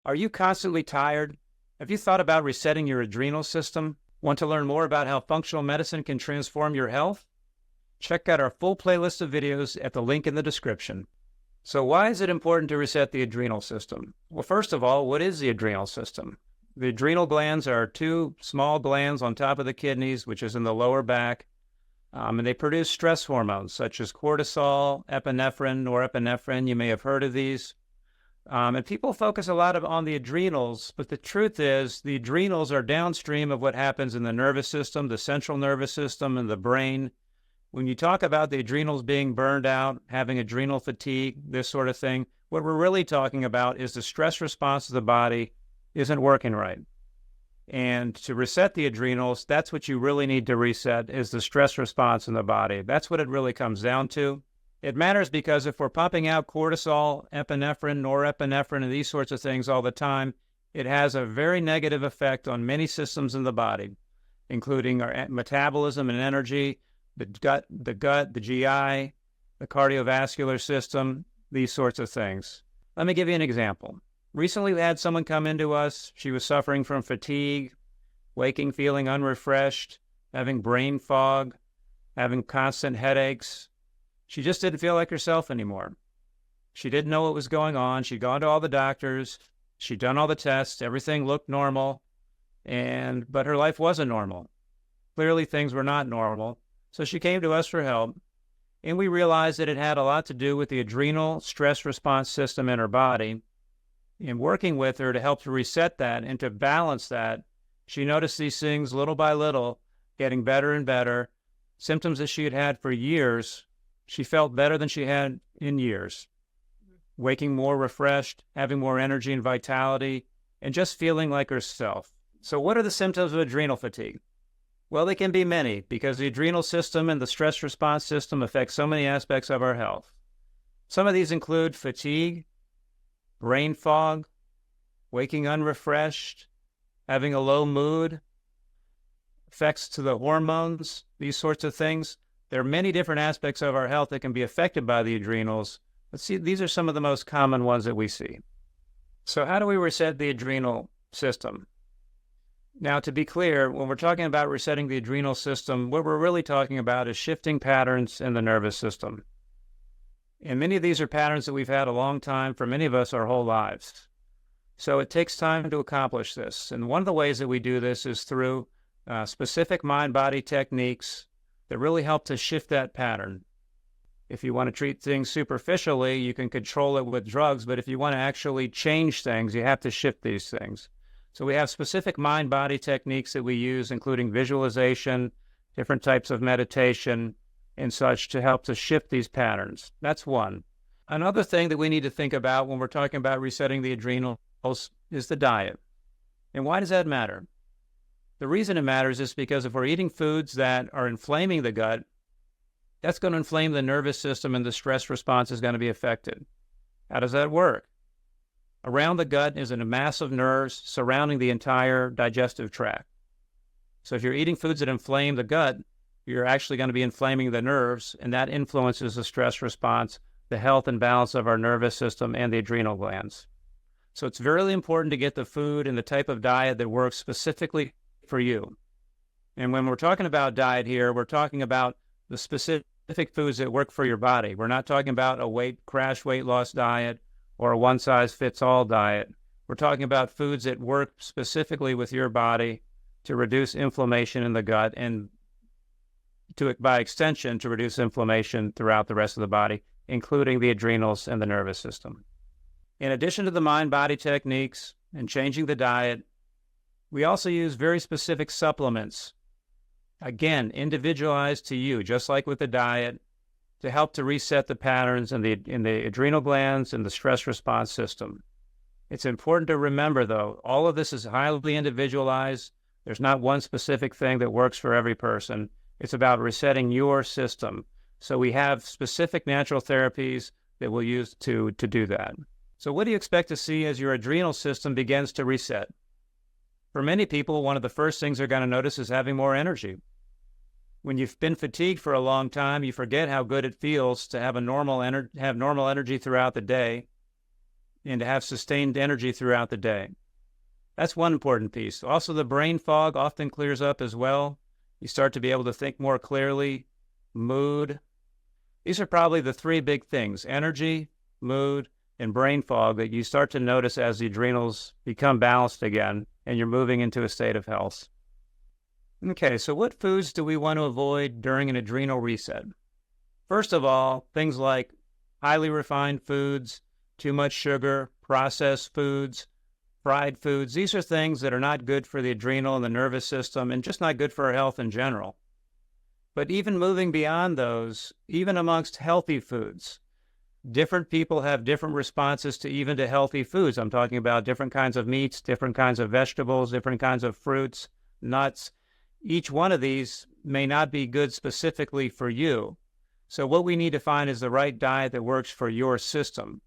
Are you constantly tired? Have you thought about resetting your adrenal system? Want to learn more about how functional medicine can transform your health? Check out our full playlist of videos at the link in the description. So why is it important to reset the adrenal system? Well, first of all, what is the adrenal system? The adrenal glands are two small glands on top of the kidneys, which is in the lower back, and they produce stress hormones such as cortisol, epinephrine, norepinephrine. You may have heard of these. And people focus a lot on the adrenals, but the truth is the adrenals are downstream of what happens in the nervous system, the central nervous system, and the brain. When you talk about the adrenals being burned out, having adrenal fatigue, this sort of thing, what we're really talking about is the stress response of the body isn't working right. And to reset the adrenals, that's what you really need to reset, is the stress response in the body. That's what it really comes down to. It matters because if we're pumping out cortisol, epinephrine, norepinephrine, and these sorts of things all the time, it has a very negative effect on many systems in the body, including our metabolism and energy, the gut, the GI, the cardiovascular system, these sorts of things. Let me give you an example. Recently, we had someone come into us. She was suffering from fatigue, waking feeling unrefreshed, having brain fog, having constant headaches. She just didn't feel like herself anymore. She didn't know what was going on. She'd gone to all the doctors. She'd done all the tests. Everything looked normal, but her life wasn't normal. Clearly, things were not normal. So she came to us for help, and we realized that it had a lot to do with the adrenal stress response system in her body. In working with her to help to reset that and to balance that, she noticed these things little by little getting better and better. Symptoms that she had had for years, she felt better than she had in years. Waking more refreshed, having more energy and vitality, and just feeling like herself. So what are the symptoms of adrenal fatigue? Well, they can be many because the adrenal system and the stress response system affect so many aspects of our health. Some of these include fatigue, brain fog, waking unrefreshed, having a low mood, effects to the hormones, these sorts of things. There are many different aspects of our health that can be affected by the adrenals. Let's see, these are some of the most common ones that we see. So how do we reset the adrenal system? Now, to be clear, when we're talking about resetting the adrenal system, what we're really talking about is shifting patterns in the nervous system. And many of these are patterns that we've had a long time, for many of us, our whole lives. So it takes time to accomplish this. And one of the ways that we do this is through specific mind-body techniques that really help to shift that pattern. If you want to treat things superficially, you can control it with drugs, but if you want to actually change things, you have to shift these things. So we have specific mind-body techniques that we use, including visualization, different types of meditation, and such to help to shift these patterns. That's one. Another thing that we need to think about when we're talking about resetting the adrenals is the diet. And why does that matter? The reason it matters is because if we're eating foods that are inflaming the gut, that's going to inflame the nervous system and the stress response is going to be affected. How does that work? Around the gut is a mass of nerves surrounding the entire digestive tract. So if you're eating foods that inflame the gut, you're actually going to be inflaming the nerves, and that influences the stress response, the health and balance of our nervous system and the adrenal glands. So it's very important to get the food and the type of diet that works specifically for you. And when we're talking about diet here, we're talking about the specific foods that work for your body. We're not talking about a crash weight loss diet or a one-size-fits-all diet. We're talking about foods that work specifically with your body to reduce inflammation in the gut and by extension, to reduce inflammation throughout the rest of the body, including the adrenals and the nervous system. In addition to the mind-body techniques and changing the diet, we also use very specific supplements, again, individualized to you, just like with the diet, to help to reset the patterns in the adrenal glands and the stress response system. It's important to remember, though, all of this is highly individualized. There's not one specific thing that works for every person. It's about resetting your system. So we have specific natural therapies that we'll use to do that. So what do you expect to see as your adrenal system begins to reset? For many people, one of the first things they're going to notice is having more energy. When you've been fatigued for a long time, you forget how good it feels to have normal energy throughout the day. and to have sustained energy throughout the day. That's one important piece. Also, the brain fog often clears up as well. You start to be able to think more clearly. Mood. These are probably the three big things: energy, mood, and brain fog that you start to notice as the adrenals become balanced again and you're moving into a state of health. Okay, so what foods do we want to avoid during an adrenal reset? First of all, things like highly refined foods, too much sugar, processed foods, fried foods. These are things that are not good for the adrenal and the nervous system and just not good for our health in general. But even moving beyond those, even amongst healthy foods, different people have different responses to healthy foods. I'm talking about different kinds of meats, different kinds of vegetables, different kinds of fruits, nuts. Each one of these may not be good specifically for you. So what we need to find is the right diet that works for your system.